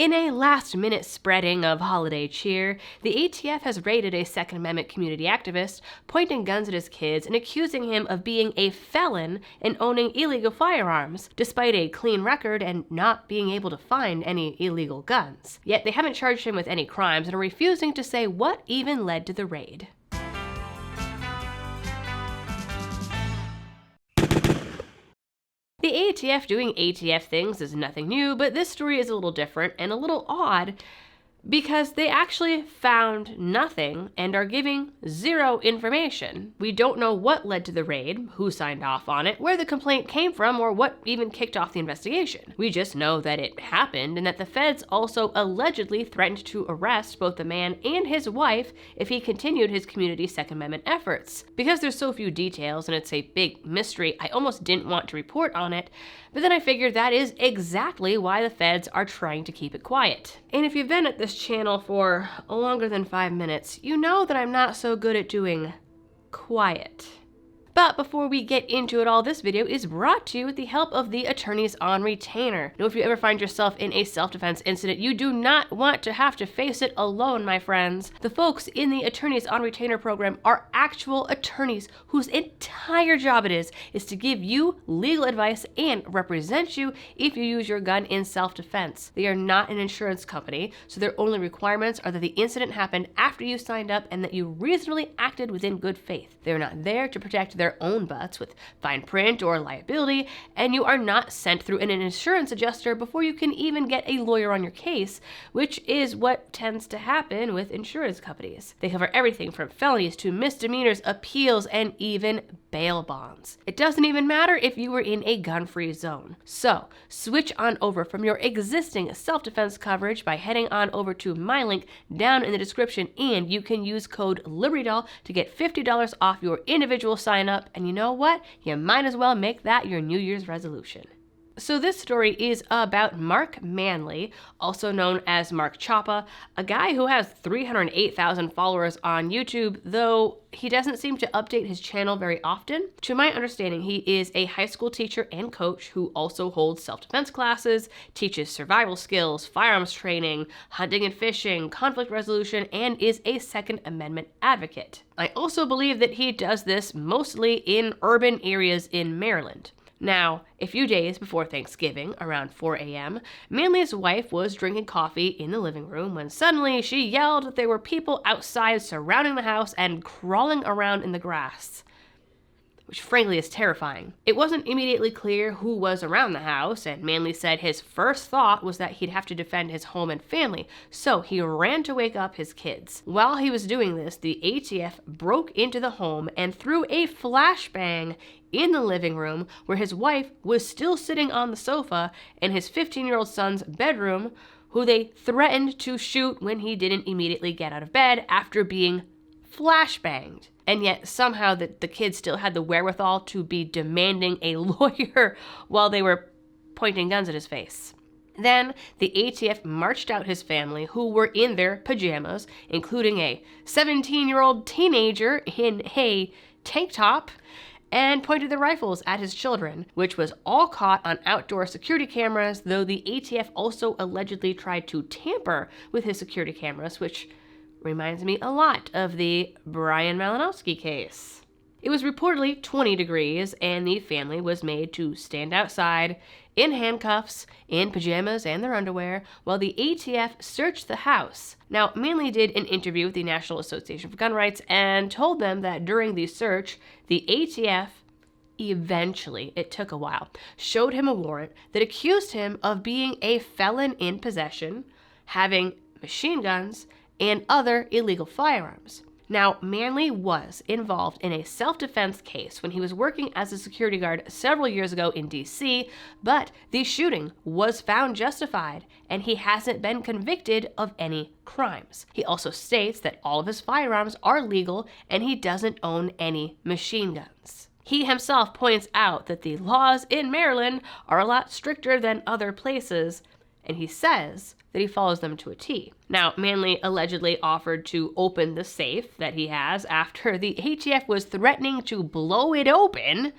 In a last-minute spreading of holiday cheer, the ATF has raided a Second Amendment community activist, pointing guns at his kids and accusing him of being a felon and owning illegal firearms, despite a clean record and not being able to find any illegal guns. Yet they haven't charged him with any crimes and are refusing to say what even led to the raid. The ATF doing ATF things is nothing new, but this story is a little different and a little odd because they actually found nothing and are giving zero information. We don't know what led to the raid, who signed off on it, where the complaint came from, or what even kicked off the investigation. We just know that it happened and that the feds also allegedly threatened to arrest both the man and his wife if he continued his community Second Amendment efforts. Because there's so few details and it's a big mystery, I almost didn't want to report on it, but then I figured that is exactly why the feds are trying to keep it quiet. And if you've been at this channel for longer than 5 minutes, you know that I'm not so good at doing quiet. But before we get into it all, this video is brought to you with the help of the attorneys on retainer. Now, if you ever find yourself in a self-defense incident, you do not want to have to face it alone, my friends. The folks in the attorneys on retainer program are actual attorneys whose entire job it is to give you legal advice and represent you if you use your gun in self-defense. They are not an insurance company, so their only requirements are that the incident happened after you signed up and that you reasonably acted within good faith. They're not there to protect their own butts with fine print or liability, and you are not sent through an insurance adjuster before you can even get a lawyer on your case, which is what tends to happen with insurance companies. They cover everything from felonies to misdemeanors, appeals, and even bail bonds. It doesn't even matter if you were in a gun-free zone. So switch on over from your existing self-defense coverage by heading on over to my link down in the description, and you can use code LibertyDoll to get $50 off your individual sign-up. And you know what? You might as well make that your New Year's resolution. So this story is about Mark Manley, also known as Mark Choppa, a guy who has 308,000 followers on YouTube, though he doesn't seem to update his channel very often. To my understanding, he is a high school teacher and coach who also holds self-defense classes, teaches survival skills, firearms training, hunting and fishing, conflict resolution, and is a Second Amendment advocate. I also believe that he does this mostly in urban areas in Maryland. Now, a few days before Thanksgiving, around 4 a.m., Manley's wife was drinking coffee in the living room when suddenly she yelled that there were people outside surrounding the house and crawling around in the grass, which frankly is terrifying. It wasn't immediately clear who was around the house, and Manley said his first thought was that he'd have to defend his home and family, so he ran to wake up his kids. While he was doing this, the ATF broke into the home and threw a flashbang in the living room where his wife was still sitting on the sofa and his 15-year-old son's bedroom, who they threatened to shoot when he didn't immediately get out of bed after being flashbanged. And yet somehow the kids still had the wherewithal to be demanding a lawyer while they were pointing guns at his face. Then the ATF marched out his family, who were in their pajamas, including a 17-year-old teenager in a tank top, and pointed their rifles at his children, which was all caught on outdoor security cameras, though the ATF also allegedly tried to tamper with his security cameras, which reminds me a lot of the Brian Malinowski case. It was reportedly 20 degrees, and the family was made to stand outside in handcuffs, in pajamas and their underwear, while the ATF searched the house. Now, Manley did an interview with the National Association for Gun Rights and told them that during the search, the ATF eventually, it took a while, showed him a warrant that accused him of being a felon in possession, having machine guns, and other illegal firearms. Now, Manley was involved in a self-defense case when he was working as a security guard several years ago in DC, but the shooting was found justified, and he hasn't been convicted of any crimes. He also states that all of his firearms are legal, and he doesn't own any machine guns. He himself points out that the laws in Maryland are a lot stricter than other places, and he says that he follows them to a T. Now, Manley allegedly offered to open the safe that he has after the ATF was threatening to blow it open,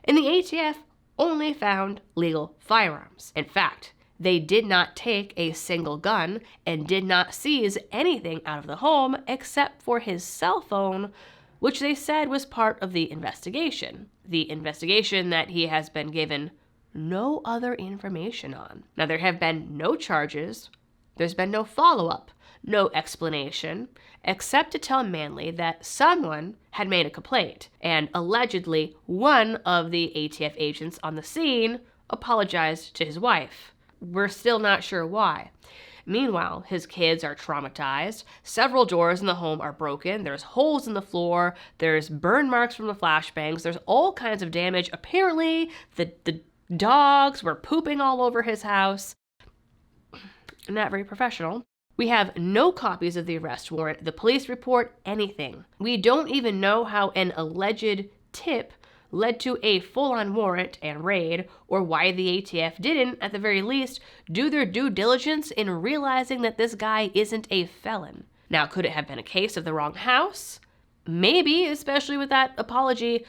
and the ATF only found legal firearms. In fact, They did not take a single gun and did not seize anything out of the home except for his cell phone, which they said was part of the investigation. The investigation that he has been given no other information on. Now, there have been no charges. There's been no follow-up, no explanation, except to tell Manley that someone had made a complaint, and allegedly one of the ATF agents on the scene apologized to his wife. We're still not sure why. Meanwhile, his kids are traumatized. Several doors in the home are broken. There's holes in the floor. There's burn marks from the flashbangs. There's all kinds of damage. Apparently, the dogs were pooping all over his house. Not very professional. We have no copies of the arrest warrant, the police report, anything. We don't even know how an alleged tip led to a full-on warrant and raid, or why the ATF didn't, at the very least, do their due diligence in realizing that this guy isn't a felon. Now, could it have been a case of the wrong house? Maybe, especially with that apology,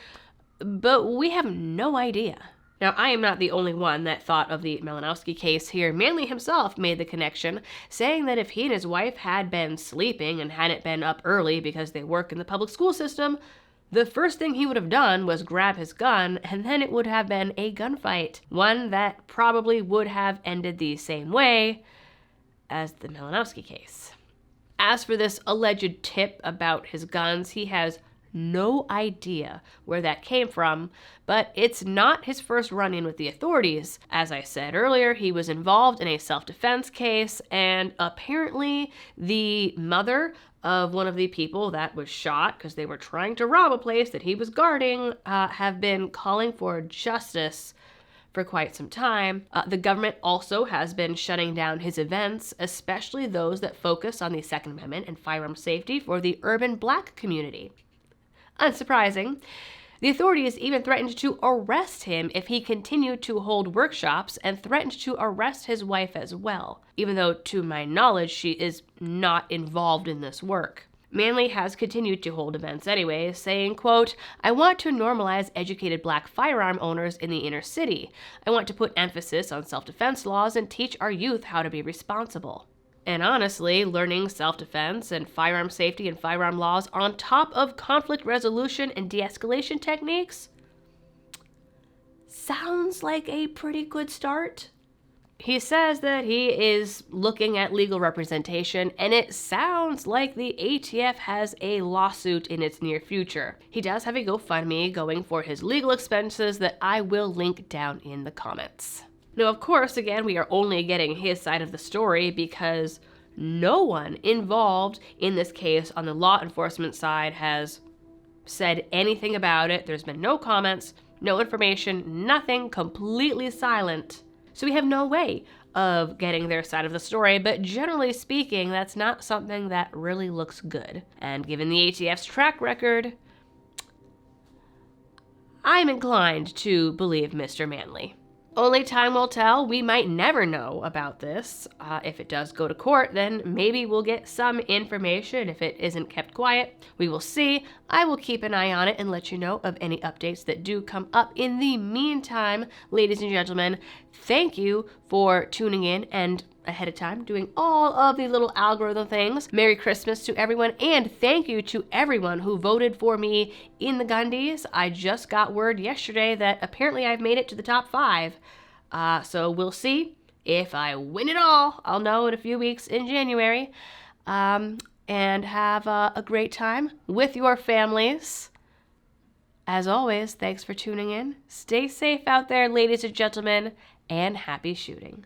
but we have no idea. Now, I am not the only one that thought of the Malinowski case here. Manley himself made the connection, saying that if he and his wife had been sleeping and hadn't been up early because they work in the public school system, the first thing he would have done was grab his gun, and then it would have been a gunfight. One that probably would have ended the same way as the Malinowski case. As for this alleged tip about his guns, he has no idea where that came from, but it's not his first run-in with the authorities. As I said earlier, he was involved in a self-defense case, and apparently the mother of one of the people that was shot because they were trying to rob a place that he was guarding have been calling for justice for quite some time. The government also has been shutting down his events, especially those that focus on the Second Amendment and firearm safety for the urban Black community. Unsurprising. The authorities even threatened to arrest him if he continued to hold workshops, and threatened to arrest his wife as well, even though, to my knowledge, she is not involved in this work. Manley has continued to hold events anyway, saying, quote, "I want to normalize educated Black firearm owners in the inner city. I want to put emphasis on self-defense laws and teach our youth how to be responsible." And honestly, learning self-defense and firearm safety and firearm laws on top of conflict resolution and de-escalation techniques sounds like a pretty good start. He says that he is looking at legal representation, and it sounds like the ATF has a lawsuit in its near future. He does have a GoFundMe going for his legal expenses that I will link down in the comments. Now, of course, again, we are only getting his side of the story because no one involved in this case on the law enforcement side has said anything about it. There's been no comments, no information, nothing, completely silent. So we have no way of getting their side of the story, but generally speaking, that's not something that really looks good. And given the ATF's track record, I'm inclined to believe Mr. Manley. Only time will tell. We might never know about this. If it does go to court, then maybe we'll get some information. If it isn't kept quiet, we will see. I will keep an eye on it and let you know of any updates that do come up. In the meantime, ladies and gentlemen, thank you for tuning in and ahead of time doing all of the little algorithm things. Merry Christmas to everyone, and thank you to everyone who voted for me in the Gundies. I just got word yesterday that apparently I've made it to the top 5. So we'll see if I win it all. I'll know in a few weeks in January. And have a great time with your families. As always, thanks for tuning in. Stay safe out there, ladies and gentlemen, and happy shooting.